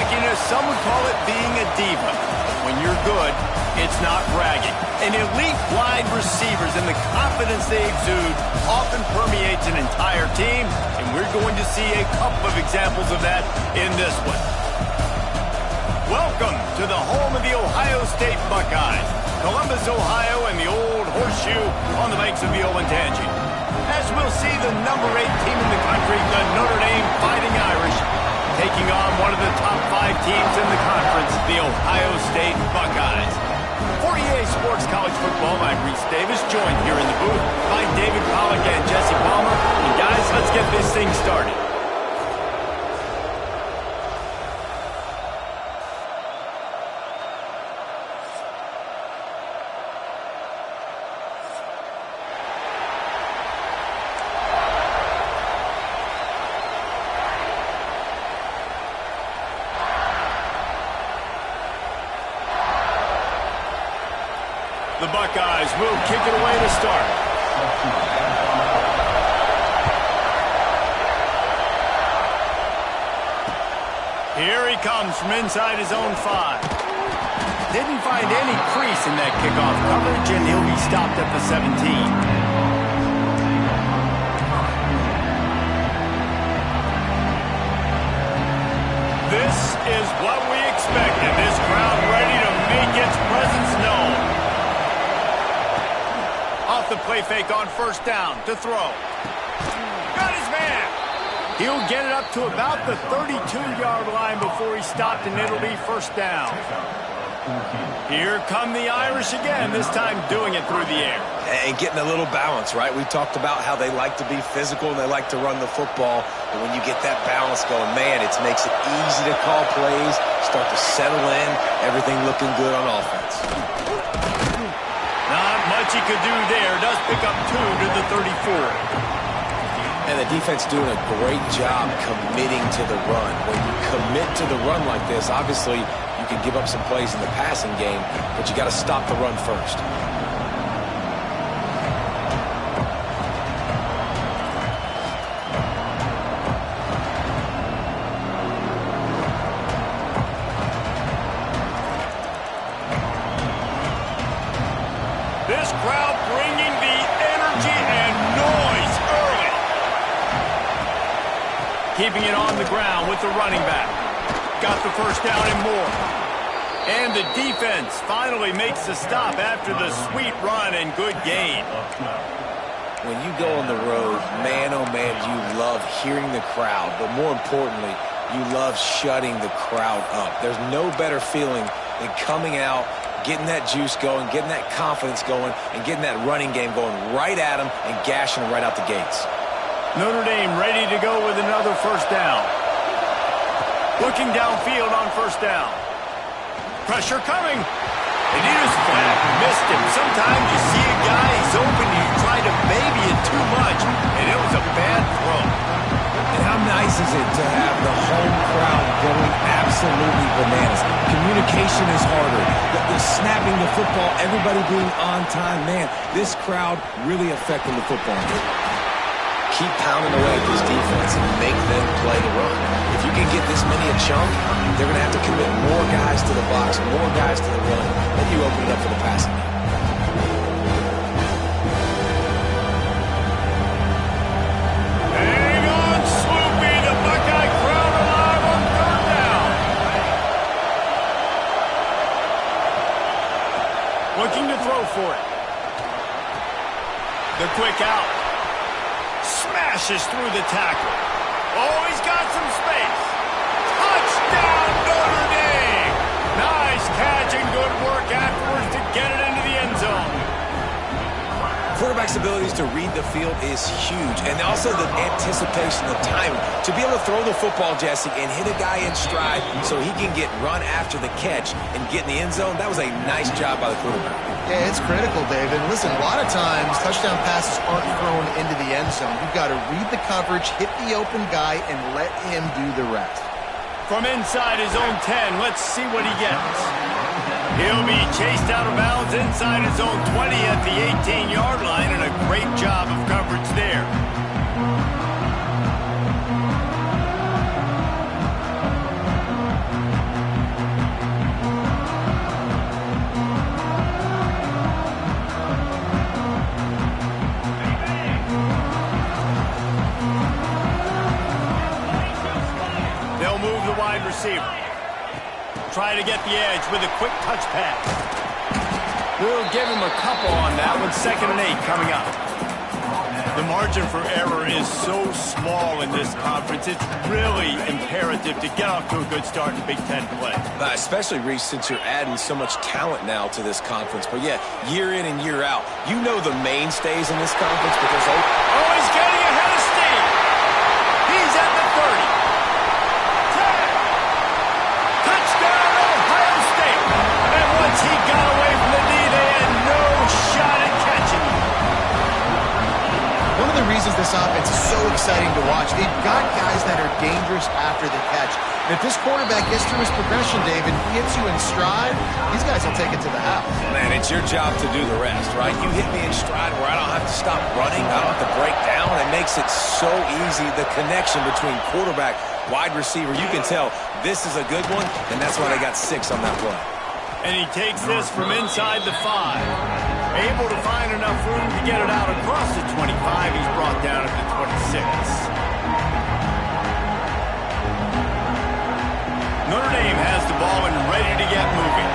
flakiness, some would call it being a diva. When you're good, it's not bragging. And elite wide receivers and the confidence they exude often permeates an entire team, and we're going to see a couple of examples of that in this one. Welcome to the home of the Ohio State Buckeyes, Columbus, Ohio, and the old horseshoe on the banks of the Olentangy. As we'll see the number 8 team in the country, the Notre Dame Fighting Irish, taking on one of the top 5 teams in the conference, the Ohio State Buckeyes. For EA Sports College Football, I'm Reese Davis, joined here in the booth by David Pollack and Jesse Palmer. And guys, let's get this thing started. The Buckeyes will kick it away to start. Here he comes from inside his own 5. Didn't find any crease in that kickoff coverage, and he'll be stopped at the 17. This is what we expected. This crowd ready to make its presence known. Off the play fake on first down to throw. Got his man. He'll get it up to about the 32-yard line before he's stopped, and it'll be first down. Here come the Irish again, this time doing it through the air. And getting a little balance, right? We talked about how they like to be physical and they like to run the football. And when you get that balance going, man, it makes it easy to call plays, start to settle in, everything looking good on offense. Not much he could do there. Does pick up 2 to the 34. And the defense doing a great job committing to the run. When you commit to the run like this, obviously you can give up some plays in the passing game, but you got to stop the run first. This crowd bringing the energy and noise early. Keeping it on the ground with the running back. Got the first down and more. And the defense finally makes the stop after the sweet run and good gain. When you go on the road, man, oh man, you love hearing the crowd. But more importantly, you love shutting the crowd up. There's no better feeling than coming out, getting that juice going, getting that confidence going, and getting that running game going right at them and gashing them right out the gates. Notre Dame ready to go with another first down. Looking downfield on first down. Pressure coming. And he just flat missed him. Sometimes you see a guy, he's open, and you try to baby it too much, and it was a bad throw. And how nice is it to have the home crowd going absolutely bananas? Communication is harder. The snapping the football, everybody being on time. Man, this crowd really affecting the football game. Keep pounding away at this defense and make them play the run. If you can get this many a chunk, they're going to have to commit more guys to the box, more guys to the run. Then you open it up for the passing game. Hang on, Swoopy, the Buckeye crowd alive on third down. Looking to throw for it. The quick out. Smashes through the tackle. Oh, he's got some space. Touchdown, Notre Dame. Nice catch and good work afterwards to get it into the end zone. Quarterback's abilities to read the field is huge, and also the anticipation, the time to be able to throw the football, Jesse, and hit a guy in stride so he can get run after the catch and get in the end zone. That was a nice job by the quarterback. Yeah, it's critical, David. Listen, a lot of times touchdown passes aren't thrown into the end zone. You've got to read the coverage, hit the open guy, and let him do the rest. From inside his own 10, let's see what he gets. He'll be chased out of bounds inside his own 20 at the 18-yard line, and a great job of coverage there. receiver. Try to get the edge with a quick touch pass. We'll give him a couple on that one. 2nd and 8 coming up. The margin for error is so small in this conference. It's really imperative to get off to a good start in Big Ten play. Especially, Reese, since you're adding so much talent now to this conference. But, yeah, year in and year out, you know the mainstays in this conference because they... Oh, he's getting ahead of steam. He's at the 30. 10. Touchdown, Ohio State. And once he got away from the knee, they had no shot at catching him. One of the reasons this offense is so exciting to watch, they've got guys that are dangerous after the catch. And if this quarterback gets through his progression, David, he hits you in stride, these guys will take it to the house. Man, it's your job to do the rest, right? You hit me in stride where I don't have to stop running, I don't have to break down. It makes it so easy, the connection between quarterback, wide receiver. You can tell this is a good one, and that's why they got 6 on that play. And he takes this from inside the 5. Able to find enough room to get it out across the 25. He's brought down at the 26. Notre Dame has the ball and ready to get moving.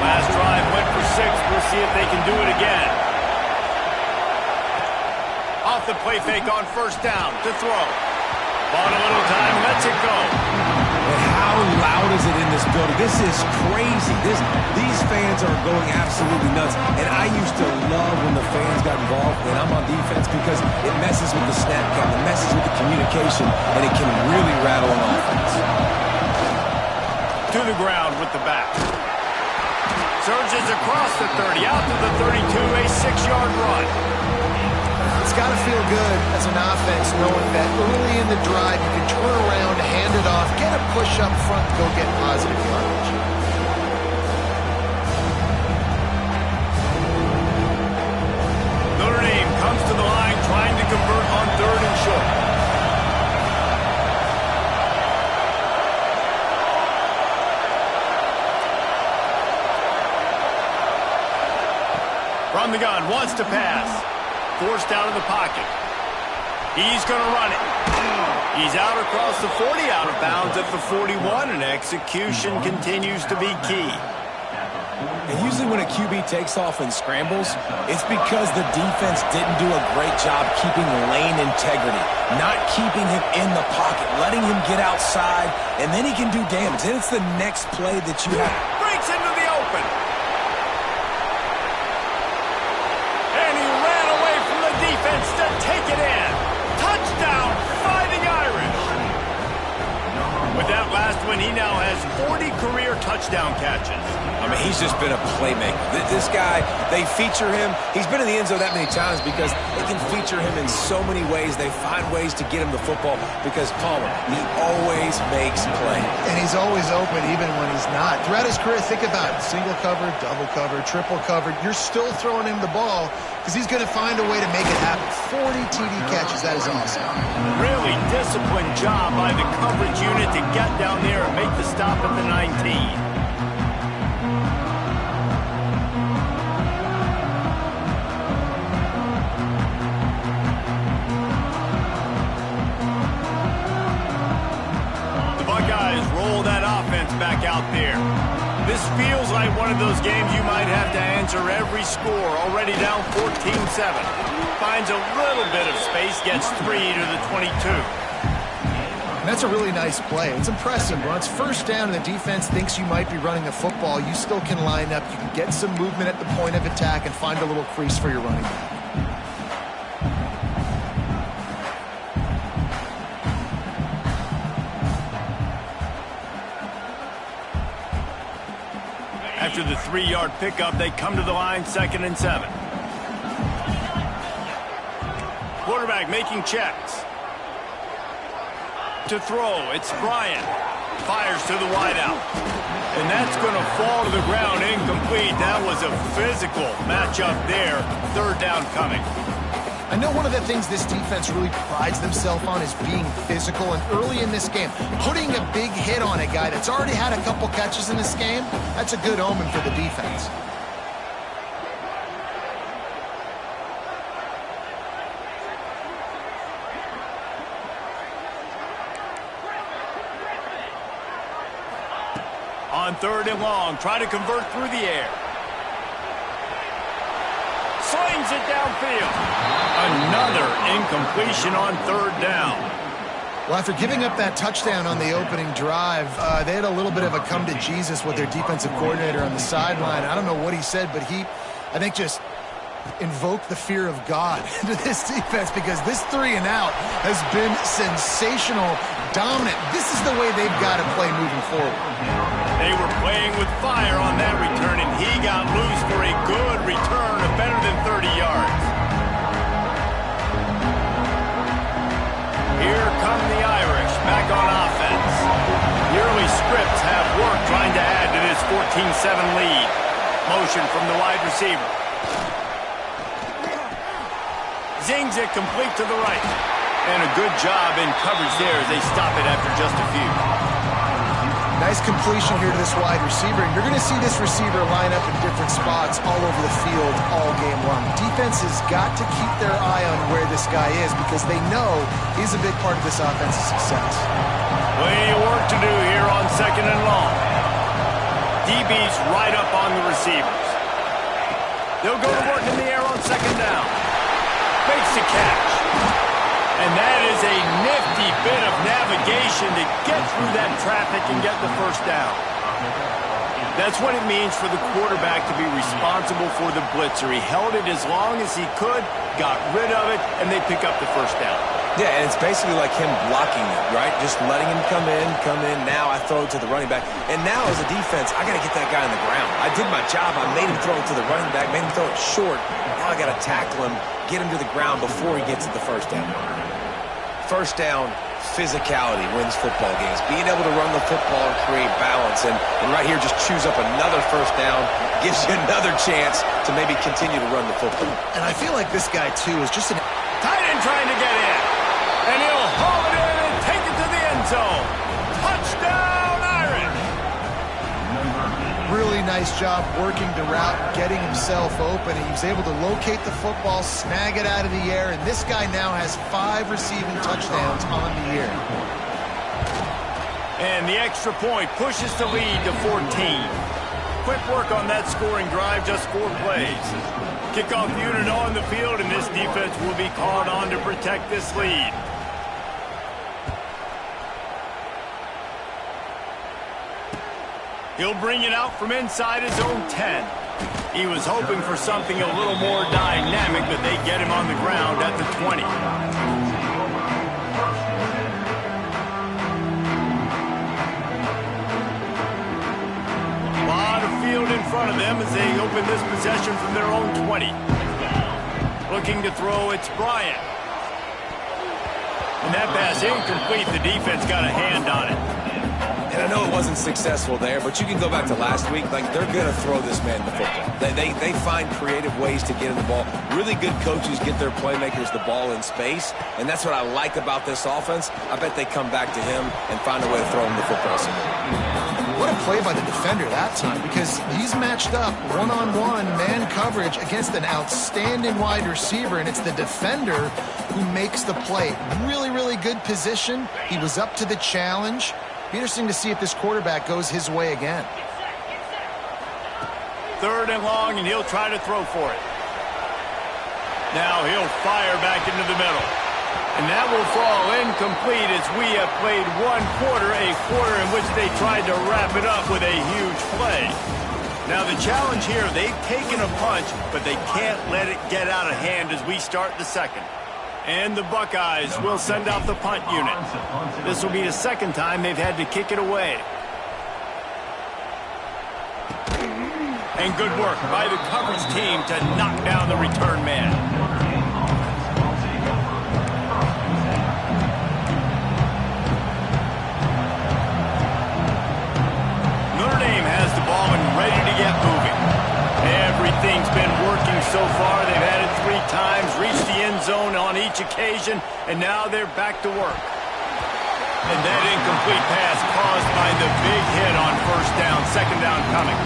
Last drive went for 6. We'll see if they can do it again. Off the play fake on 1st down to throw. Bought a little time, lets it go. And how loud is it in this building? This is crazy. These fans are going absolutely nuts. And I used to love when the fans got involved when I'm on defense because it messes with the snap count, it messes with the communication, and it can really rattle an offense. To the ground with the back. Surges across the 30, out to the 32, a 6-yard run. It's got to feel good as an offense knowing that early in the drive you can turn around, hand it off, get a push up front, go get positive yardage. Notre Dame comes to the line trying to convert on 3rd and short. From the gun, wants to pass. Forced out of the pocket. He's going to run it. He's out across the 40, out of bounds at the 41, and execution continues to be key. And usually when a QB takes off and scrambles, it's because the defense didn't do a great job keeping lane integrity, not keeping him in the pocket, letting him get outside, and then he can do damage. Then it's the next play that you have. Breaks into the open. And he ran away from the defense to take it in. Touchdown, Fighting Irish. With that last one, he now has 40 career touchdown catches. I mean, he's just been a playmaker. This guy, they feature him. He's been in the end zone that many times because they can feature him in so many ways. They find ways to get him the football because Palmer, he always makes plays. And he's always open even when he's not. Throughout his career, think about it. Single covered, double covered, triple covered. You're still throwing him the ball because he's going to find a way to make it happen. 40 TD catches. That is awesome. Really disciplined job by the coverage unit to get down there and make the stop at the 19. Roll that offense back out there. This feels like one of those games you might have to answer every score. Already down 14-7. Finds a little bit of space, gets 3 to the 22. And that's a really nice play. It's impressive. When it's 1st down and the defense thinks you might be running the football, you still can line up. You can get some movement at the point of attack and find a little crease for your running back. After the 3-yard pickup, they come to the line 2nd and 7. Quarterback making checks. To throw, it's Bryant. Fires to the wideout. And that's going to fall to the ground incomplete. That was a physical matchup there. 3rd down coming. I know one of the things this defense really prides themselves on is being physical, and early in this game, putting a big hit on a guy that's already had a couple catches in this game, that's a good omen for the defense. on 3rd and long. Try to convert through the air. Slings it downfield. Another incompletion on 3rd down. Well, after giving up that touchdown on the opening drive, they had a little bit of a come to Jesus with their defensive coordinator on the sideline. I don't know what he said, but he, I think, just invoked the fear of God into this defense, because this 3 and out has been sensational, dominant. This is the way they've got to play moving forward. They were playing with fire on that return, and he got loose for a good return of better than 30 yards. Here come the Irish back on offense. The early scripts have worked trying to add to this 14-7 lead. Motion from the wide receiver. Zings it complete to the right. And a good job in coverage there as they stop it after just a few. Nice completion here to this wide receiver, and you're going to see this receiver line up in different spots all over the field all game long. Defense has got to keep their eye on where this guy is, because they know he's a big part of this offense's success. Plenty of work to do here on 2nd and long. DB's right up on the receivers. They'll go to work in the air on 2nd down. Makes the catch. And that is a nifty bit of navigation to get through that traffic and get the 1st down. That's what it means for the quarterback to be responsible for the blitzer. He held it as long as he could, got rid of it, and they pick up the 1st down. Yeah, and it's basically like him blocking it, right? Just letting him come in. Now I throw it to the running back. And now as a defense, I got to get that guy on the ground. I did my job. I made him throw it to the running back, made him throw it short. Now I got to tackle him, get him to the ground before he gets to the 1st down. 1st down, physicality wins football games. Being able to run the football and create balance. And right here, just choose up another 1st down, gives you another chance to maybe continue to run the football. And I feel like this guy, too, is just an... Tight end trying to get in. And he'll haul it in and take it to the end zone. Touchdown, Irish! Really nice job working the route, getting himself open. He was able to locate the football, snag it out of the air, and this guy now has 5 receiving touchdowns on the year. And the extra point pushes the lead to 14. Quick work on that scoring drive, just 4 plays. Kickoff unit on the field, and this defense will be called on to protect this lead. He'll bring it out from inside his own 10. He was hoping for something a little more dynamic, but they get him on the ground at the 20. A lot of field in front of them as they open this possession from their own 20. Looking to throw, it's Bryant. And that pass incomplete. The defense got a hand on it. And I know it wasn't successful there, but you can go back to last week. Like, they're going to throw this man the football. They find creative ways to get him the ball. Really good coaches get their playmakers the ball in space, and that's what I like about this offense. I bet they come back to him and find a way to throw him the football somewhere. What a play by the defender that time, because he's matched up one-on-one man coverage against an outstanding wide receiver, and it's the defender who makes the play. Really, really good position. He was up to the challenge. Be interesting to see if this quarterback goes his way again. 3rd and long, and he'll try to throw for it. Now he'll fire back into the middle. And that will fall incomplete as we have played 1 quarter, a quarter in which they tried to wrap it up with a huge play. Now the challenge here, they've taken a punch, but they can't let it get out of hand as we start the 2nd. And the Buckeyes will send out the punt unit. This will be the 2nd time they've had to kick it away. And good work by the coverage team to knock down the return man. Notre Dame has the ball and ready to get moving. Everything's been working so far. They've had it 3 times, reached the end zone on each occasion, and now they're back to work. And that incomplete pass caused by the big hit on 1st down, 2nd down coming.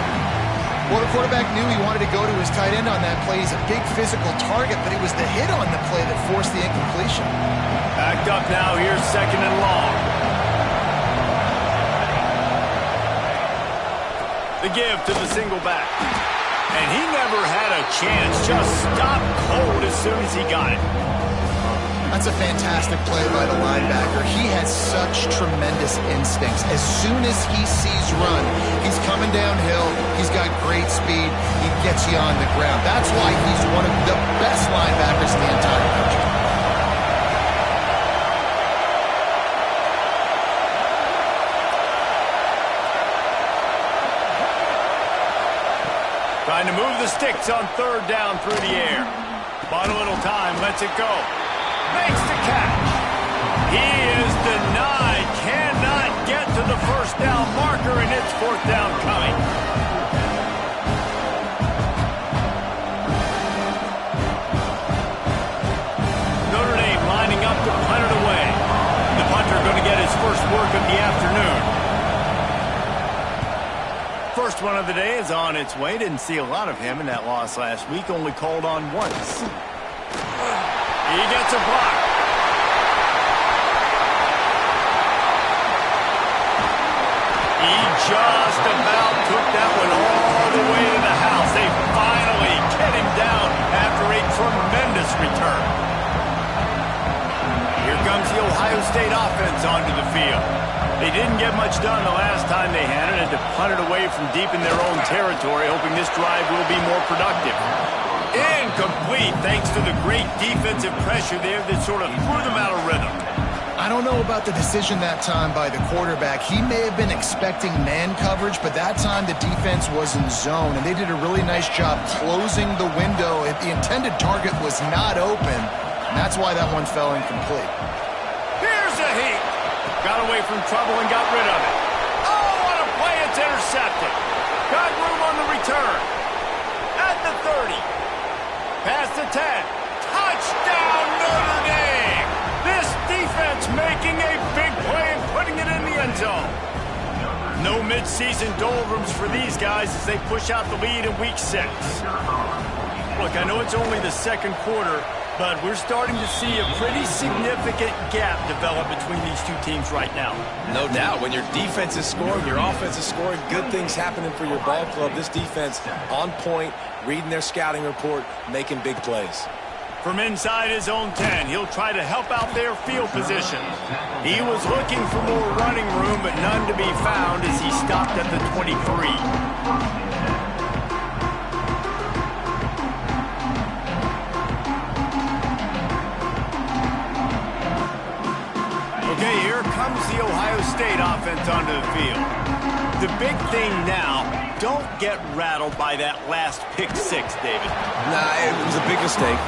Well, the quarterback knew he wanted to go to his tight end on that play. He's a big physical target, but it was the hit on the play that forced the incompletion. Backed up now, here's 2nd and long. The give to the single back. And he never had a chance. Just stopped cold as soon as he got it. That's a fantastic play by the linebacker. He has such tremendous instincts. As soon as he sees run, he's coming downhill. He's got great speed. He gets you on the ground. That's why he's one of the best linebackers in the entire country. Trying to move the sticks on third down through the air. Bought a little time, lets it go. Makes the catch. He is denied. Cannot get to the first down marker, and it's fourth down coming. Notre Dame lining up to punt it away. The punter going to get his first work of the afternoon. First one of the day is on its way. Didn't see a lot of him in that loss last week. Only called on once. He gets a block. He just about took that one all the way to the house. They finally get him down after a tremendous return. Here comes the Ohio State offense onto the field. They didn't get much done the last time they had it, and to punt it away from deep in their own territory, hoping this drive will be more productive. Incomplete, thanks to the great defensive pressure there that sort of threw them out of rhythm. I don't know about the decision that time by the quarterback. He may have been expecting man coverage, but that time the defense was in zone, and they did a really nice job closing the window. The intended target was not open, and that's why that one fell incomplete. Here's a heat. Got away from trouble and got rid of it. Oh, what a play. It's intercepted. Got room on the return. At the 30. Past the 10. Touchdown, Notre Dame. This defense making a big play and putting it in the end zone. No midseason doldrums for these guys as they push out the lead in Week 6. Look, I know it's only the second quarter, but we're starting to see a pretty significant gap develop between these two teams right now. No doubt. When your defense is scoring, your offense is scoring, good things happening for your ball club. This defense on point, reading their scouting report, making big plays. From inside his own 10, he'll try to help out their field position. He was looking for more running room, but none to be found as he stopped at the 23. Okay, here comes the Ohio State offense onto the field. The big thing now, don't get rattled by that last pick six, David. Nah, it was a big mistake.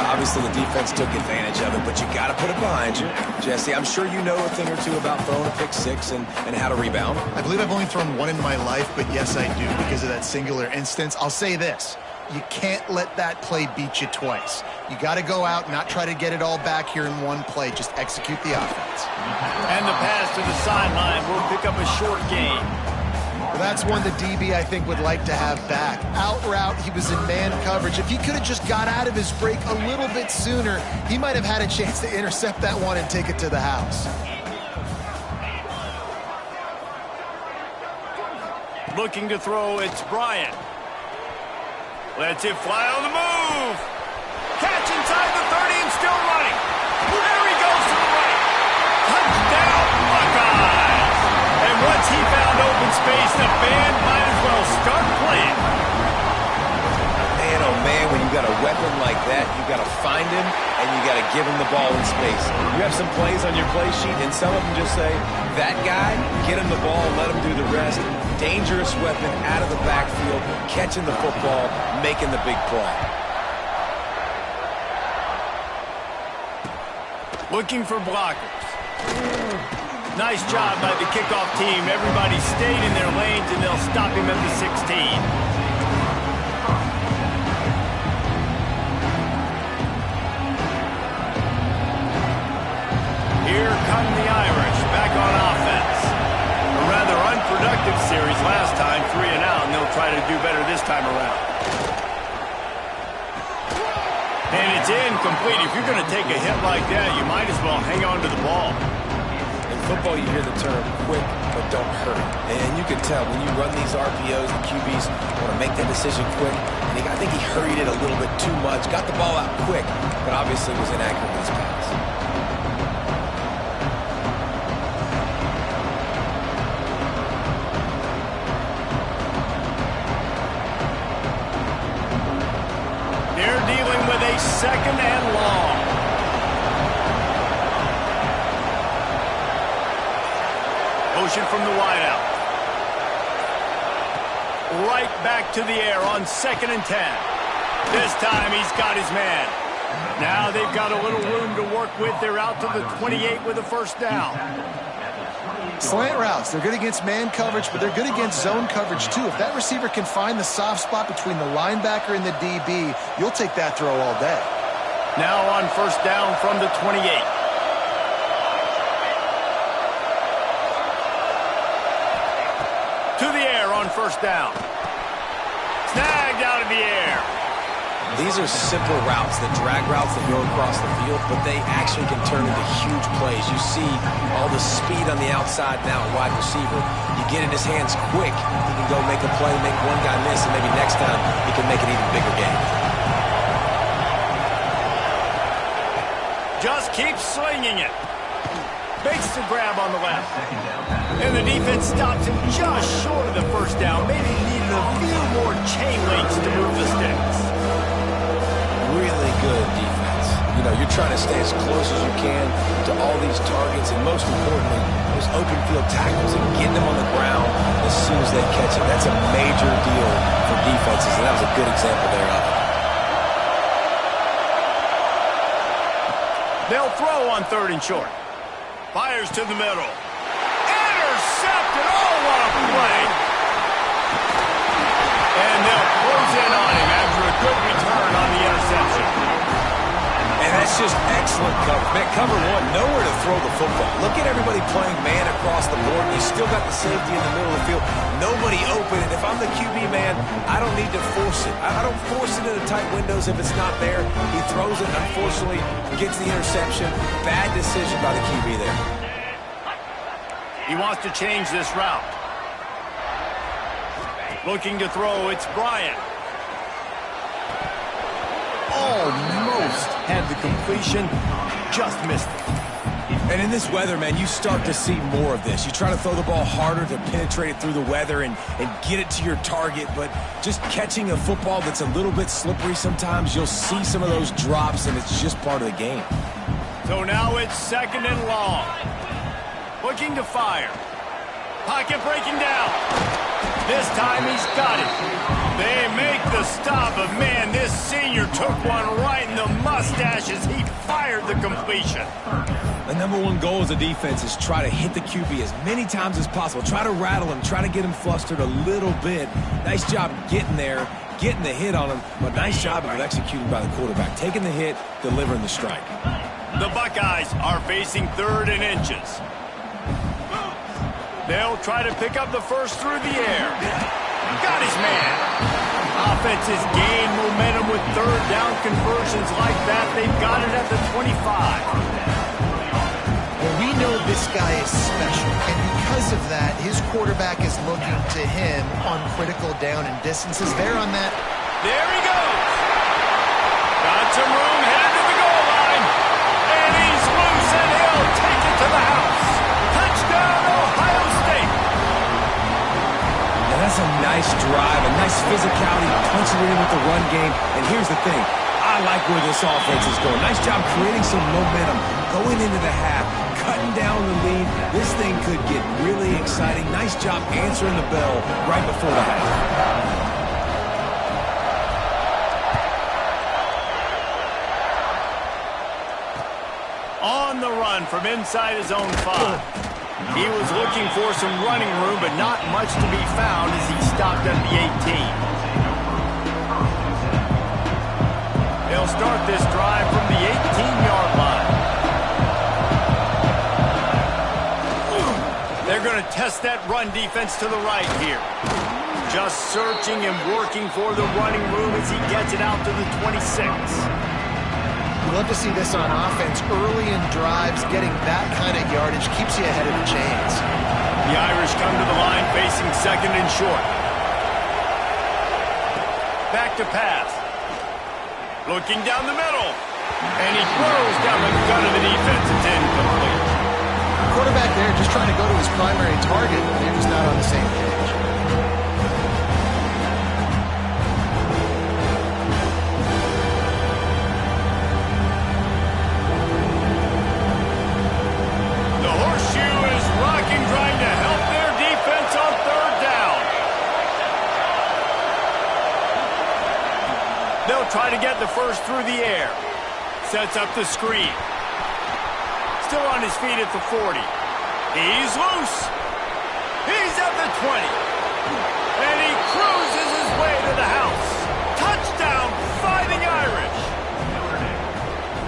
Obviously, the defense took advantage of it, but you got to put it behind you. Jesse, I'm sure you know a thing or two about throwing a pick six and how to rebound. I believe I've only thrown one in my life, but yes, I do because of that singular instance. I'll say this. You can't let that play beat you twice. You got to go out and not try to get it all back here in one play. Just execute the offense. And the pass to the sideline will pick up a short gain. Well, that's one the DB, I think, would like to have back. Out route, he was in man coverage. If he could have just got out of his break a little bit sooner, he might have had a chance to intercept that one and take it to the house. Looking to throw, it's Bryant. Lets it fly on the move. Catch inside the 30 and still running. There he goes to the right. Touchdown, Buckeyes. And once he found open space, the band might as well start playing. Man, oh man, when you got a weapon like that, you got to find him and you got to give him the ball in space. You have some plays on your play sheet, and some of them just say, that guy, get him the ball, let him do the rest. Dangerous weapon out of the backfield, catching the football, making the big play. Looking for blockers. Nice job by the kickoff team. Everybody stayed in their lanes, and they'll stop him at the 16. Here come the Irish, back on offense. A rather unproductive series last time, 3 and out, and they'll try to do better this time around. And it's incomplete. If you're going to take a hit like that, you might as well hang on to the ball. In football, you hear the term quick, but don't hurry. And you can tell when you run these RPOs, the QBs want to make that decision quick. And I think he hurried it a little bit too much. Got the ball out quick, but obviously was inaccurate with his pass. They're dealing with a 2nd and long. Motion from the wideout. Right back to the air on 2nd and 10. This time he's got his man. Now they've got a little room to work with. They're out to the 28 with a 1st down. Slant routes, they're good against man coverage, but they're good against zone coverage too. If that receiver can find the soft spot between the linebacker and the DB, you'll take that throw all day. Now on 1st down from the 28. To the air on 1st down. Snagged out of the air. These are simple routes, the drag routes that go across the field, but they actually can turn into huge plays. You see all the speed on the outside now, wide receiver. You get in his hands quick, he can go make a play, make one guy miss, and maybe next time he can make an even bigger game. Just keeps slinging it. Makes the grab on the left. And the defense stops him just short of the 1st down. Maybe needed a few more chain links to move the sticks. Really good defense. You know, you're trying to stay as close as you can to all these targets, and most importantly, those open field tackles and getting them on the ground as soon as they catch it. That's a major deal for defenses, and that was a good example there of it. They'll throw on 3rd and short. Fires to the middle. Intercepted. Oh, what a play. And they'll close in on him after a good return on the interception. And that's just excellent coverage. Man, cover 1, nowhere to throw the football. Look at everybody playing man across the board. You still got the safety in the middle of the field. Nobody open. And if I'm the QB, man, I don't need to force it. I don't force it into tight windows if it's not there. He throws it, unfortunately, gets the interception. Bad decision by the QB there. He wants to change this route. Looking to throw, it's Bryant. Almost had the completion, just missed it. And in this weather, man, you start to see more of this. You try to throw the ball harder to penetrate it through the weather and get it to your target, but just catching a football that's a little bit slippery sometimes, you'll see some of those drops, and it's just part of the game. So now it's 2nd and long. Looking to fire. Pocket breaking down. This time he's got it. They make the stop, but man, this senior took one right in the mustache as he fired the completion. The #1 goal as a defense is try to hit the QB as many times as possible. Try to rattle him, try to get him flustered a little bit. Nice job getting there, getting the hit on him, but nice job of executing by the quarterback. Taking the hit, delivering the strike. The Buckeyes are facing 3rd and inches. They'll try to pick up the 1st through the air. Got his man. Offense has gained momentum with 3rd down conversions like that. They've got it at the 25. Well, we know this guy is special, and because of that, his quarterback is looking to him on critical down and distances. There on that. There he goes. Got some room, headed to the goal line. And he's loose, and he'll take it to the house. Touchdown, Ohio State. And that's a nice drive, a nice physicality, punching it in with the run game. And here's the thing. I like where this offense is going. Nice job creating some momentum, going into the half, cutting down the lead. This thing could get really exciting. Nice job answering the bell right before the half. On the run from inside his own 5. He was looking for some running room, but not much to be found as he stopped at the 18. They'll start this drive from the 18-yard line. They're going to test that run defense to the right here. Just searching and working for the running room as he gets it out to the 26. You love to see this on offense. Early in drives, getting that kind of yardage keeps you ahead of the chains. The Irish come to the line facing second and short. Back to pass. Looking down the middle. And he throws down the gun of the defense. It's incomplete. Quarterback there just trying to go to his primary target. They're just not on the same page. The horseshoe is rocking, trying to help their defense on third down. They'll try to get the first through the air. Sets up the screen. Still on his feet at the 40. He's loose. He's at the 20. And he cruises his way to the house. Touchdown, Fighting Irish.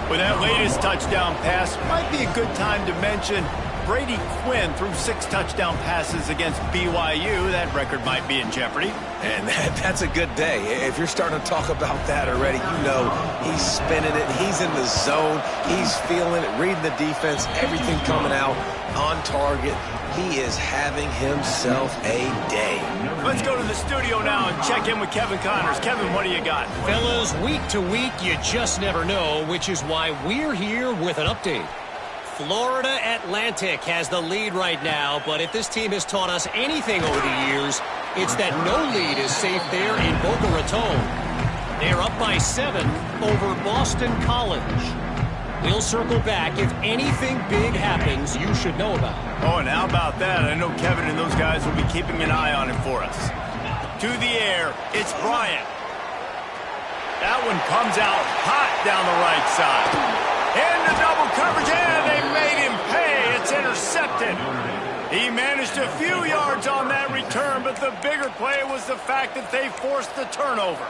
With that latest touchdown pass, might be a good time to mention Brady Quinn threw 6 touchdown passes against BYU. That record might be in jeopardy. And that's a good day. If you're starting to talk about that already, you know he's spinning it. He's in the zone. He's feeling it, reading the defense, everything coming out on target. He is having himself a day. Let's go to the studio now and check in with Kevin Connors. Kevin, what do you got? Fellas, week to week, you just never know, which is why we're here with an update. Florida Atlantic has the lead right now, but if this team has taught us anything over the years, it's that no lead is safe there in Boca Raton. They're up by 7 over Boston College. We'll circle back if anything big happens you should know about. Oh, and how about that? I know Kevin and those guys will be keeping an eye on it for us. To the air, it's Bryant. That one comes out hot down the right side. Into double coverage, and they made him pay. It's intercepted. He managed a few yards on that return, but the bigger play was the fact that they forced the turnover.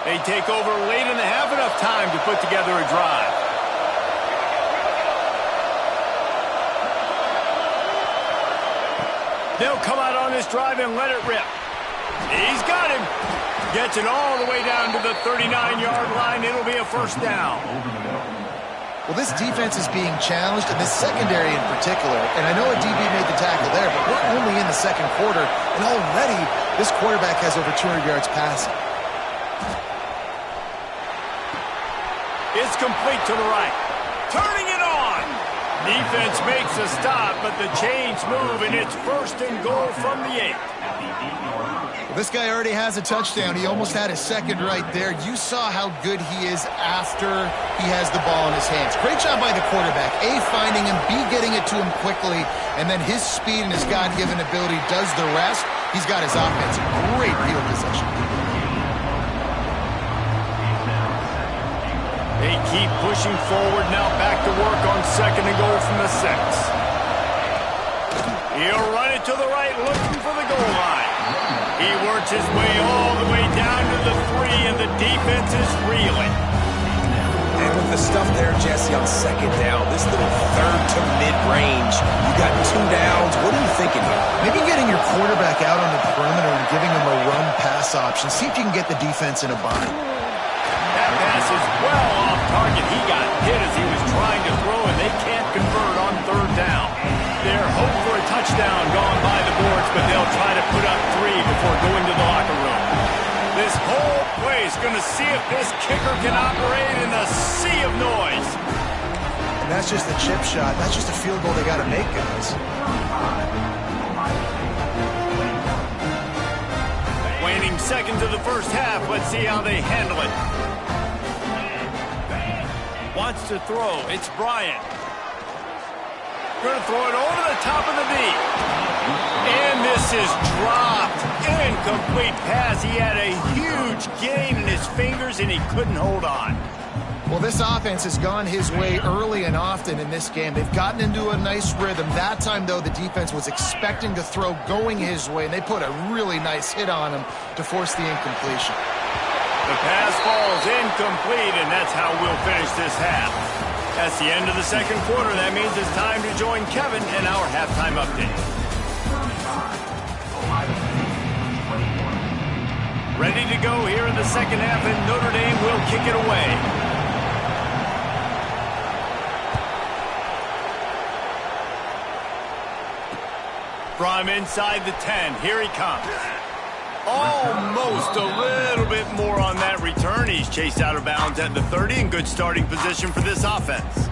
They take over late and have enough time to put together a drive. They'll come out on this drive and let it rip. He's got him. Gets it all the way down to the 39-yard line. It'll be a first down. Well, this defense is being challenged, and this secondary in particular. And I know a DB made the tackle there, but we're only in the second quarter, and already this quarterback has over 200 yards passing. It's complete to the right. Turning it on. Defense makes a stop, but the chains move, and it's first and goal from the 8. Well, this guy already has a touchdown. He almost had his second right there. You saw how good he is after he has the ball in his hands. Great job by the quarterback. A, finding him, B, getting it to him quickly, and then his speed and his God-given ability does the rest. He's got his offense. Great field position. They keep pushing forward, now back to work on second and goal from the 6. He'll run it to the right, looking for the goal line. He works his way all the way down to the 3, and the defense is reeling. And with the stuff there, Jesse, on second down, this little third to mid-range, you got 2 downs. What are you thinking here? Maybe getting your quarterback out on the perimeter and giving him a run-pass option. See if you can get the defense in a bind. That pass is well off target. He got hit as he was trying to throw, and they can't convert on third down. Their hope for a touchdown gone by the boards, but they'll try to put up 3 before going to the locker room. This whole place going to see if this kicker can operate in the sea of noise. And that's just the chip shot. That's just a field goal they got to make, guys. Waning seconds of the first half. Let's see how they handle it. Wants to throw. It's Bryant. Going to throw it over the top of the knee. And this is dropped. Incomplete pass. He had a huge gain in his fingers, and he couldn't hold on. Well, this offense has gone his way early and often in this game. They've gotten into a nice rhythm. That time, though, the defense was expecting to throw going his way, and they put a really nice hit on him to force the incompletion. The pass falls incomplete, and that's how we'll finish this half. That's the end of the second quarter. That means it's time to join Kevin in our halftime update. Ready to go here in the second half, and Notre Dame will kick it away. From inside the 10, here he comes. Almost a little bit more on that return. He's chased out of bounds at the 30 in good starting position for this offense.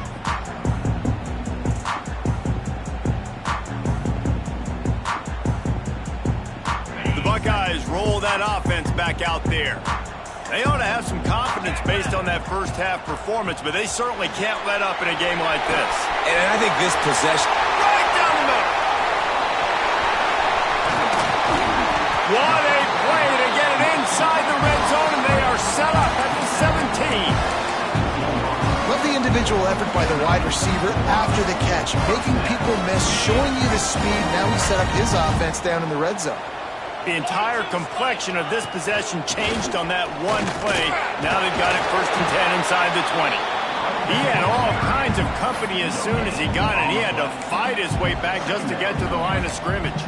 The Buckeyes roll that offense back out there. They ought to have some confidence based on that first half performance, but they certainly can't let up in a game like this. And I think this possession... Right down the middle. What a play to get it inside the red zone, and they are set up at the 17. Love the individual effort by the wide receiver after the catch, making people miss, showing you the speed. Now he set up his offense down in the red zone. The entire complexion of this possession changed on that one play. Now they've got it 1st and 10 inside the 20. He had all kinds of company as soon as he got it. He had to fight his way back just to get to the line of scrimmage.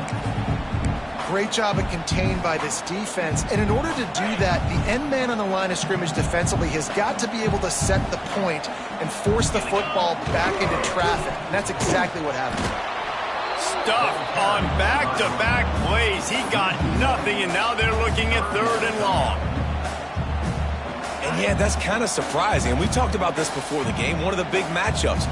Great job of contained by this defense. And in order to do that, the end man on the line of scrimmage defensively has got to be able to set the point and force the football back into traffic. And that's exactly what happened. Stuffed on back-to-back plays. He got nothing, and now they're looking at 3rd and long. And yeah, that's kind of surprising. And we talked about this before the game. One of the big matchups.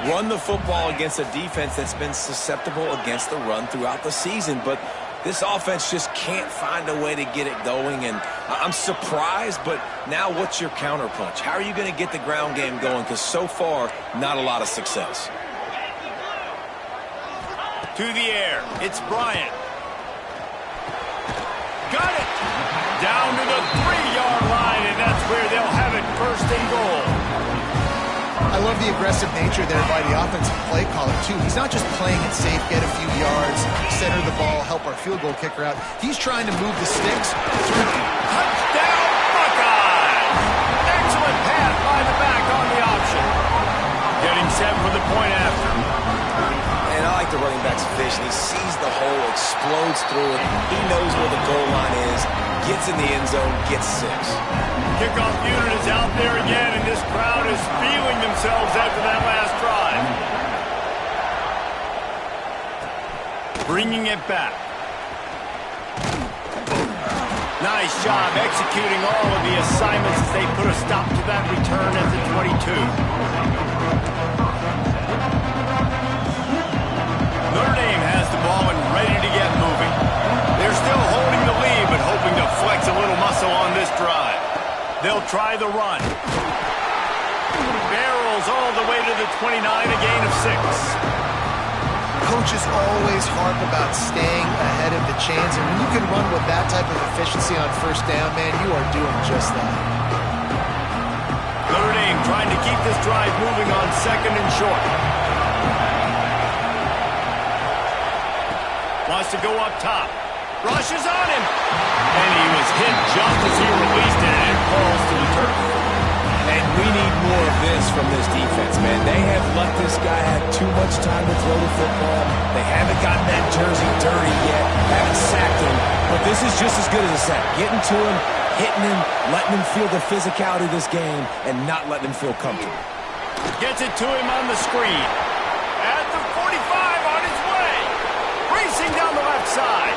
Run the football against a defense that's been susceptible against the run throughout the season. But this offense just can't find a way to get it going. And I'm surprised, but now what's your counterpunch? How are you going to get the ground game going? Because so far, not a lot of success. To the air, it's Bryant. Got it! Down to the 3-yard line, and that's where they'll have it 1st and goal. I love the aggressive nature there by the offensive play caller, too. He's not just playing it safe, get a few yards, center the ball, help our field goal kicker out. He's trying to move the sticks through. Touchdown, Buckeyes! Excellent pass by the back on the option. Getting set for the point after. And I like the running back's vision. He sees the hole, explodes through it. He knows where the goal line is, gets in the end zone, gets 6. Kickoff unit is out there again, and this crowd is feeling themselves after that last drive. Bringing it back. Nice job executing all of the assignments as they put a stop to that return at the 22. Notre Dame has the ball and ready to get moving. They're still holding the lead, but hoping to flex a little muscle on this drive. They'll try the run. Barrels all the way to the 29, a gain of 6. Coaches always harp about staying ahead of the chains, and when you can run with that type of efficiency on 1st down, man, you are doing just that. Notre Dame trying to keep this drive moving on 2nd and short. Wants to go up top. Rushes on him. And he was hit just as he released it, and it falls to the turf. And we need more of this from this defense, man. They have let this guy have too much time to throw the football. They haven't gotten that jersey dirty yet. Haven't sacked him. But this is just as good as a sack. Getting to him, hitting him, letting him feel the physicality of this game, and not letting him feel comfortable. Gets it to him on the screen. At the 45 on his way. Racing down the left side.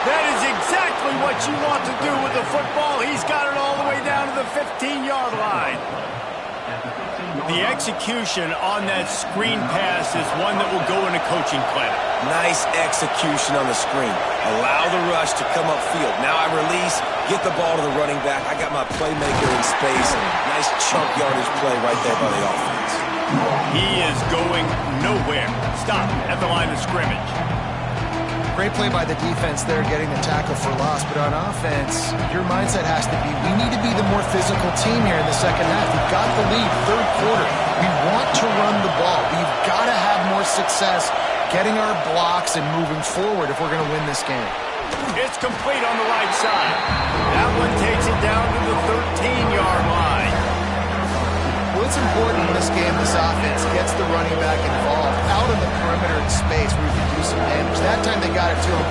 That is exactly what you want to do with the football. He's got it all the way down to the 15-yard line. The execution on that screen pass is one that will go in a coaching clinic. Nice execution on the screen. Allow the rush to come upfield. Now I release, get the ball to the running back. I got my playmaker in space. Nice chunk yardage play right there by the offense. He is going nowhere. Stop at the line of scrimmage. Great play by the defense there, getting the tackle for loss. But on offense, your mindset has to be, we need to be the more physical team here in the second half. We've got the lead, 3rd quarter. We want to run the ball. We've got to have more success getting our blocks and moving forward if we're going to win this game. It's complete on the right side. That one takes it down to the 13-yard line. Well, it's important in this game, this offense gets the running back involved out in the perimeter in space where he can do some damage. That time they got it to him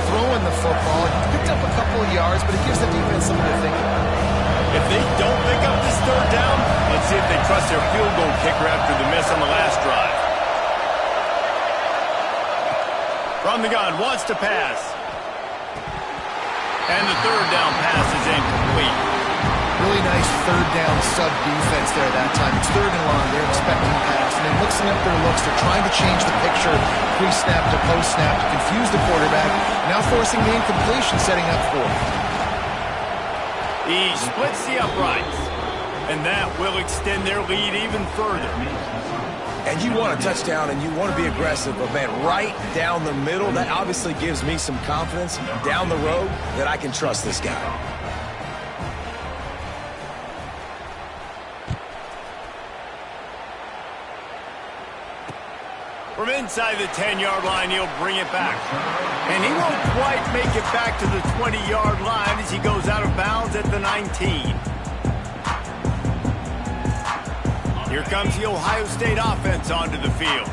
throwing the football. He picked up a couple of yards, but it gives the defense something to think about. If they don't pick up this third down, let's see if they trust their field goal kicker after the miss on the last drive. From the gun, wants to pass. And the third down pass is incomplete. Really nice third down sub defense there that time. It's third and long. They're expecting pass. And then mixing up their looks. They're trying to change the picture pre-snap to post-snap to confuse the quarterback. Now forcing the incompletion, setting up for it. He splits the uprights. And that will extend their lead even further. And you want a touchdown and you want to be aggressive, but man, right down the middle, that obviously gives me some confidence down the road that I can trust this guy. From inside the 10-yard line, he'll bring it back. And he won't quite make it back to the 20-yard line as he goes out of bounds at the 19. Here comes the Ohio State offense onto the field.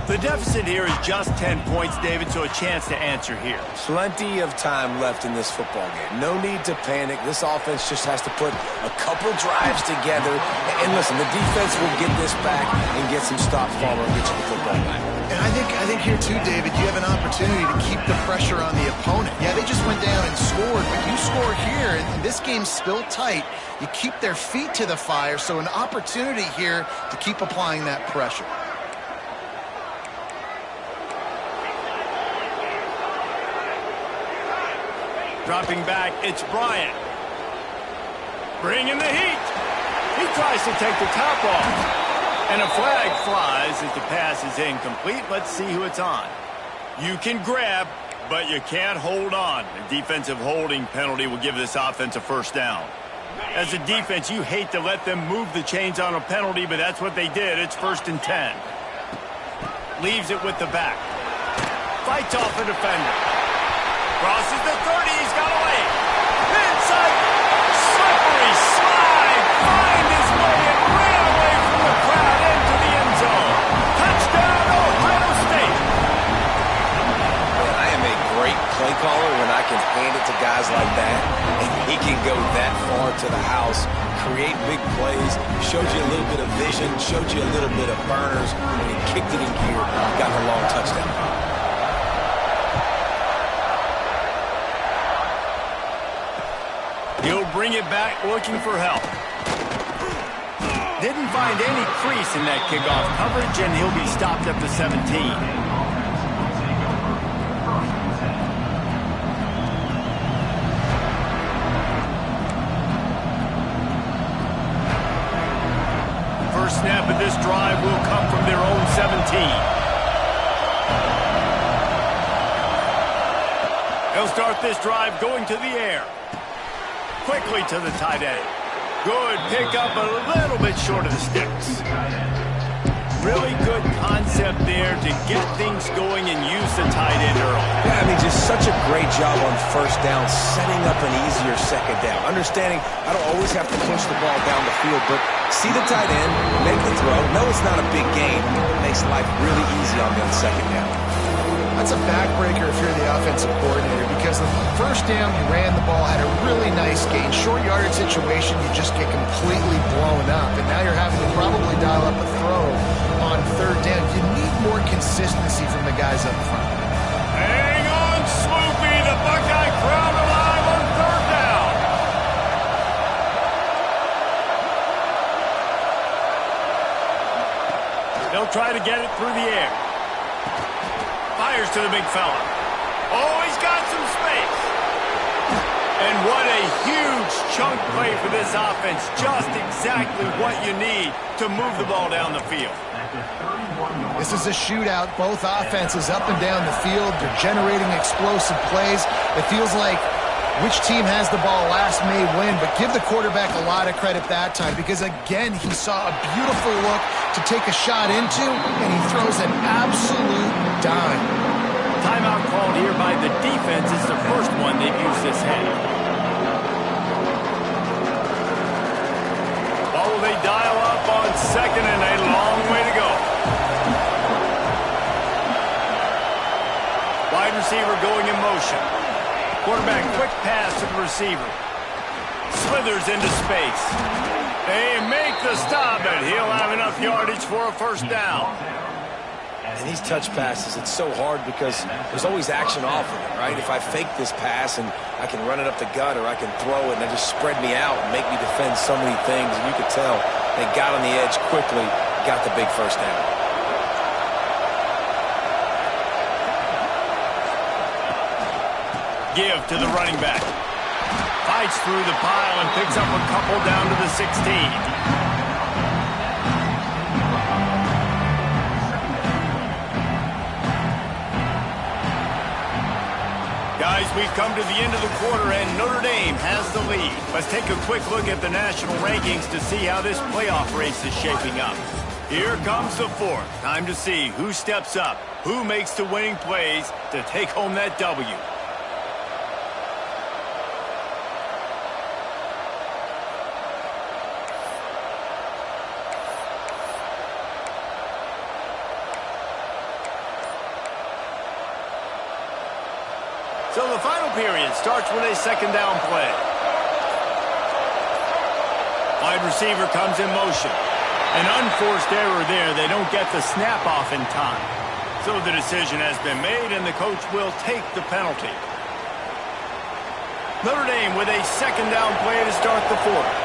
The deficit here is just 10 points, David, so a chance to answer here. Plenty of time left in this football game. No need to panic. This offense just has to put a couple drives together. And listen, the defense will get this back and get some stops following and get you the football back. And I think here too, David, you have an opportunity to keep the pressure on the opponent. Yeah, they just went down and scored, but you score here, and this game's still tight. You keep their feet to the fire, so an opportunity here to keep applying that pressure. Dropping back, it's Bryant. Bringing the heat. He tries to take the top off. And a flag flies as the pass is incomplete. Let's see who it's on. You can grab, but you can't hold on. A defensive holding penalty will give this offense a first down. As a defense, you hate to let them move the chains on a penalty, but that's what they did. It's 1st and 10. Leaves it with the back. Fights off a defender. Crosses the 30. He's got away. Inside. Slippery slide. Find his way and ran away from the crowd into the end zone. Touchdown, Ohio State. Man, I am a great play caller when I can hand it to guys like that. And he can go that far to the house, create big plays, showed you a little bit of vision, showed you a little bit of burners. When he kicked it in gear, got the long touchdown. He'll bring it back looking for help. Didn't find any crease in that kickoff coverage, and he'll be stopped up to 17. First snap of this drive will come from their own 17. He'll start this drive going to the air. Quickly to the tight end. Good pickup, a little bit short of the sticks. Really good concept there to get things going and use the tight end early. Yeah, I mean, just such a great job on first down, setting up an easier second down. Understanding I don't always have to push the ball down the field, but see the tight end, make the throw. No, it's not a big gain. It makes life really easy on that second down. That's a backbreaker if you're the offensive coordinator, because the first down you ran the ball, had a really nice gain. Short yardage situation, you just get completely blown up, and now you're having to probably dial up a throw on third down. You need more consistency from the guys up front. Hang on, Swoopy, the Buckeye crowd alive on third down. They'll try to get it through the air. Fires to the big fella. Oh, he's got some space. And what a huge chunk play for this offense. Just exactly what you need to move the ball down the field. This is a shootout. Both offenses up and down the field. They're generating explosive plays. It feels like which team has the ball last may win, but give the quarterback a lot of credit that time, because, again, he saw a beautiful look to take a shot into, and he throws an absolute dime. Timeout called here by the defense. It's the first one they've used this half. Oh, they dial up on second, and a long way to go. Wide receiver going in motion. Quarterback quick pass to the receiver. Slithers into space. They make the stop, and he'll have enough yardage for a first down. And these touch passes, it's so hard because there's always action off of it, right? If I fake this pass and I can run it up the gut or I can throw it and they just spread me out and make me defend so many things, and you could tell they got on the edge quickly, got the big first down. Give to the running back. Fights through the pile and picks up a couple down to the 16. Guys, we've come to the end of the quarter, and Notre Dame has the lead. Let's take a quick look at the national rankings to see how this playoff race is shaping up. Here comes the fourth. Time to see who steps up, who makes the winning plays to take home that W. So the final period starts with a second down play. Wide receiver comes in motion. An unforced error there. They don't get the snap off in time. So the decision has been made, and the coach will take the penalty. Notre Dame with a second down play to start the fourth.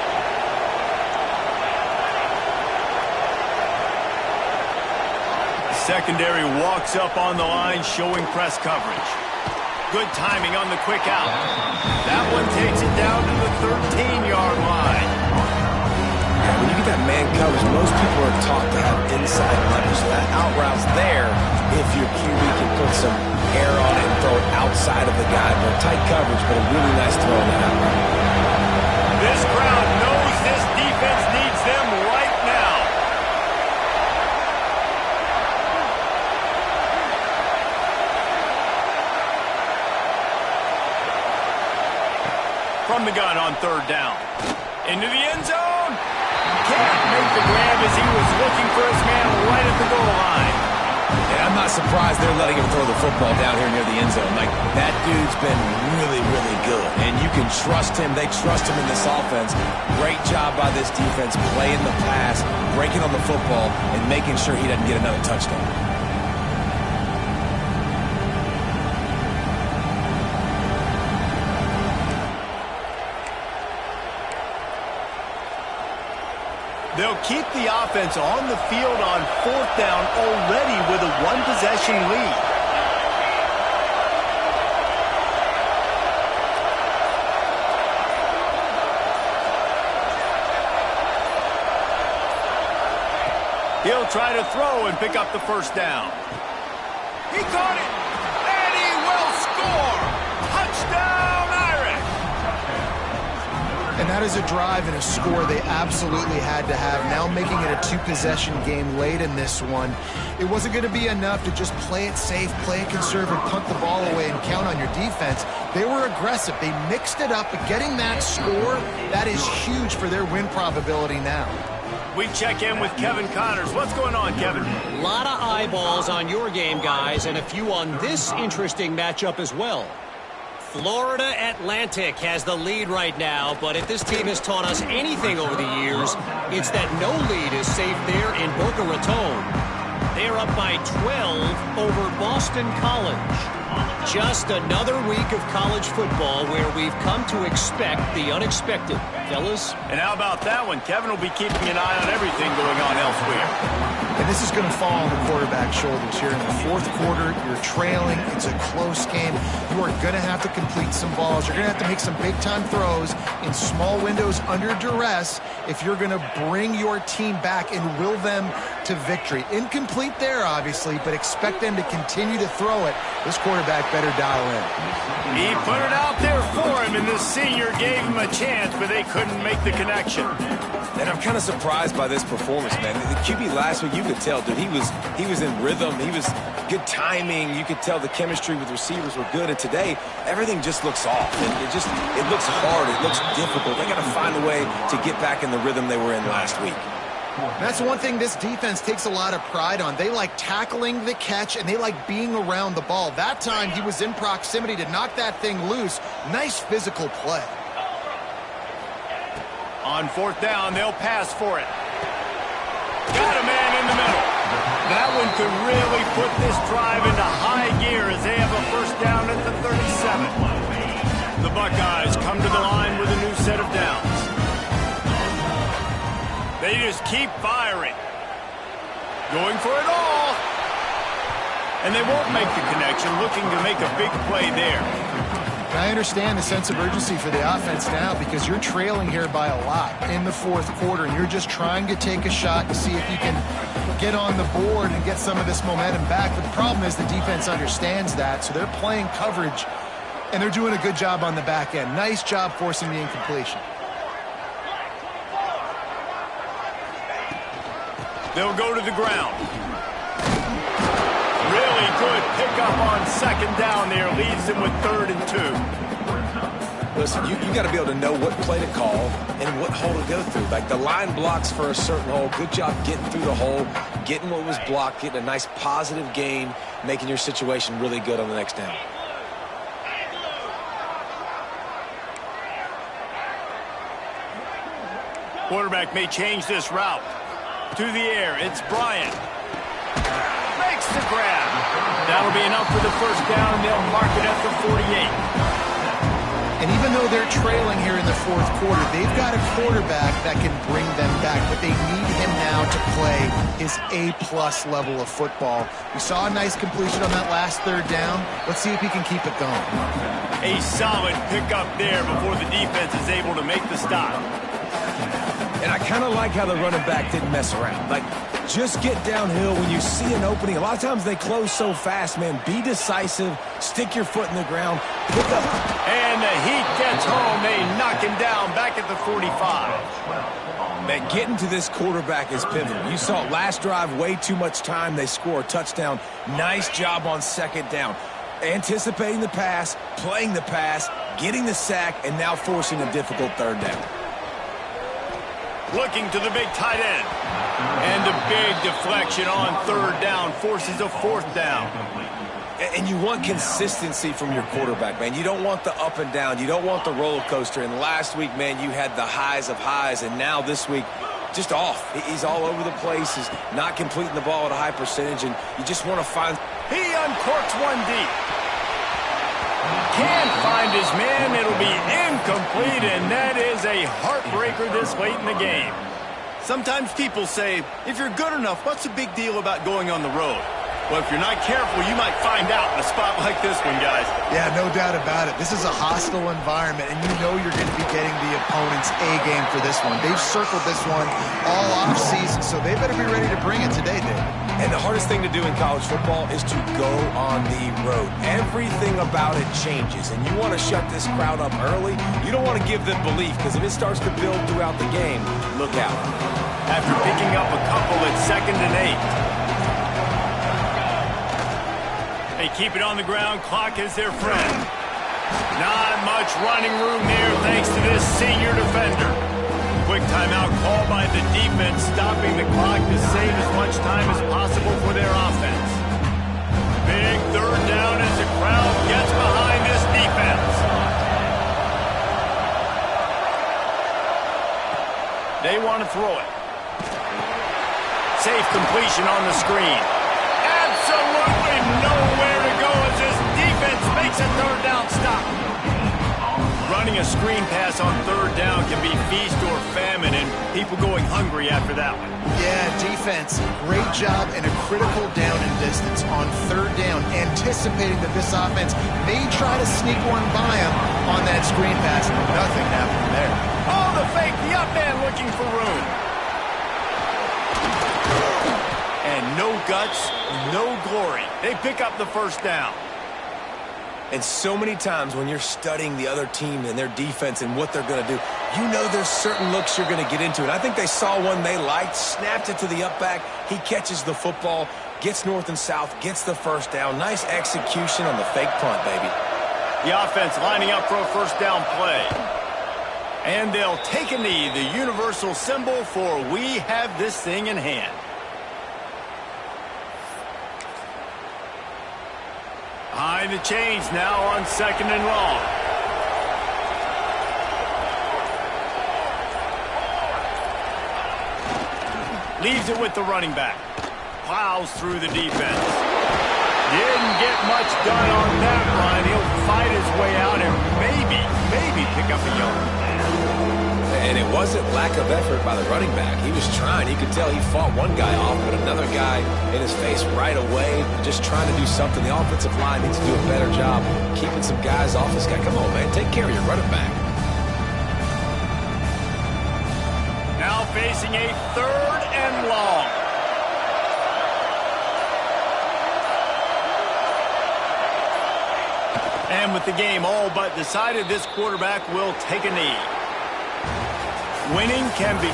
Secondary walks up on the line, showing press coverage. Good timing on the quick out. That one takes it down to the 13-yard line. Yeah, when you get that man coverage, most people are taught to have inside leverage. So that out route's there if your QB can put some air on it and throw it outside of the guy. But tight coverage, but a really nice throw on that out route. This crowd knows this defense needs them right now. From the gun on third down. Into the end zone. Can't make the grab as he was looking for his man right at the goal line. And I'm not surprised they're letting him throw the football down here near the end zone. Like, that dude's been really, really good. And you can trust him. They trust him in this offense. Great job by this defense playing the pass, breaking on the football, and making sure he doesn't get another touchdown. They'll keep the offense on the field on fourth down already with a one-possession lead. He'll try to throw and pick up the first down. He caught it, and he will score. Touchdown, Irish! And that is a drive and a score they absolutely had to have. Now making it a two-possession game late in this one. It wasn't going to be enough to just play it safe, play it conservative, punt the ball away, and count on your defense. They were aggressive. They mixed it up, but getting that score, that is huge for their win probability now. We check in with Kevin Connors. What's going on, Kevin? A lot of eyeballs on your game, guys, and a few on this interesting matchup as well. Florida Atlantic has the lead right now, but if this team has taught us anything over the years, it's that no lead is safe there in Boca Raton. They're up by 12 over Boston College. Just another week of college football where we've come to expect the unexpected. Fellas? And how about that one? Kevin will be keeping an eye on everything going on elsewhere. And this is going to fall on the quarterback's shoulders here in the fourth quarter. You're trailing. It's a close game. You are going to have to complete some balls. You're going to have to make some big-time throws in small windows under duress if you're going to bring your team back and will them to victory. Incomplete there, obviously, but expect them to continue to throw it. This quarterback better dial in. He put it out there for him, and the senior gave him a chance, but they couldn't make the connection. And I'm kind of surprised by this performance, man. The QB last week, you could tell, dude, he was in rhythm. He was good timing. You could tell the chemistry with receivers were good. And today, everything just looks off. And it looks hard. It looks difficult. They got to find a way to get back in the rhythm they were in last week. That's one thing this defense takes a lot of pride on. They like tackling the catch, and they like being around the ball. That time, he was in proximity to knock that thing loose. Nice physical play. On fourth down, they'll pass for it. Got a man in the middle. That one could really put this drive into high gear as they have a first down at the 37. The Buckeyes come to the line with a new set of downs. They just keep firing. Going for it all. And they won't make the connection, looking to make a big play there. I understand the sense of urgency for the offense now because you're trailing here by a lot in the fourth quarter, and you're just trying to take a shot to see if you can get on the board and get some of this momentum back. But the problem is the defense understands that, so they're playing coverage, and they're doing a good job on the back end. Nice job forcing the incompletion. They'll go to the ground. Really good pickup on second down there. Leaves them with 3rd and 2. Listen, you got to be able to know what play to call and what hole to go through. Like the line blocks for a certain hole. Good job getting through the hole, getting what was blocked, getting a nice positive gain, making your situation really good on the next down. Quarterback may change this route. To the air, it's Bryant. Makes the grab. That'll be enough for the first down, and they'll mark it at the 48. And even though they're trailing here in the fourth quarter, they've got a quarterback that can bring them back, but they need him now to play his A-plus level of football. We saw a nice completion on that last 3rd down. Let's see if he can keep it going. A solid pickup there before the defense is able to make the stop. And I kind of like how the running back didn't mess around. Like, just get downhill when you see an opening. A lot of times they close so fast, man. Be decisive. Stick your foot in the ground. Pick up. And the heat gets home. They knock him down back at the 45. Man, getting to this quarterback is pivotal. You saw it last drive, way too much time. They score a touchdown. Nice job on second down. Anticipating the pass, playing the pass, getting the sack, and now forcing a difficult 3rd down. Looking to the big tight end. And a big deflection on 3rd down forces a 4th down. And you want consistency from your quarterback, man. You don't want the up and down. You don't want the roller coaster. And last week, man, you had the highs of highs. And now this week, just off. He's all over the place. He's not completing the ball at a high percentage. And you just want to find... He uncorks one deep. Can't find his man. It'll be incomplete, and that is a heartbreaker this late in the game. Sometimes people say, if you're good enough, what's the big deal about going on the road? Well, if you're not careful, you might find out in a spot like this one, guys. Yeah, no doubt about it. This is a hostile environment, and you know you're going to be getting the opponent's A-game for this one. They've circled this one all offseason, so they better be ready to bring it today, Dave. And the hardest thing to do in college football is to go on the road. Everything about it changes, and you want to shut this crowd up early. You don't want to give them belief, because if it starts to build throughout the game, look out. After picking up a couple at 2nd and 8. They keep it on the ground. Clock is their friend. Not much running room there thanks to this senior defender. Quick timeout call by the defense, stopping the clock to save as much time as possible for their offense. Big 3rd down as the crowd gets behind this defense. They want to throw it. Safe completion on the screen. Absolutely nowhere to go as this defense makes a 3rd down stop. Running a screen pass on 3rd down can be feast or famine, and people going hungry after that one. Yeah, defense, great job in a critical down and distance on 3rd down, anticipating that this offense may try to sneak one by him on that screen pass. Nothing happened there. Oh, the fake, the up man looking for room. And no guts, no glory. They pick up the first down. And so many times when you're studying the other team and their defense and what they're going to do, you know there's certain looks you're going to get into. And I think they saw one they liked, snapped it to the up back. He catches the football, gets north and south, gets the first down. Nice execution on the fake punt, baby. The offense lining up for a first down play. And they'll take a knee, the universal symbol for we have this thing in hand. Behind the chains now on 2nd and long. Leaves it with the running back. Plows through the defense. Didn't get much done on that run. He'll fight his way out and maybe pick up a yard. And it wasn't lack of effort by the running back. He was trying. You could tell he fought one guy off, but another guy in his face right away, just trying to do something. The offensive line needs to do a better job keeping some guys off this guy. Come on, man. Take care of your running back. Now facing a 3rd and long. And with the game all but decided, this quarterback will take a knee. Winning can be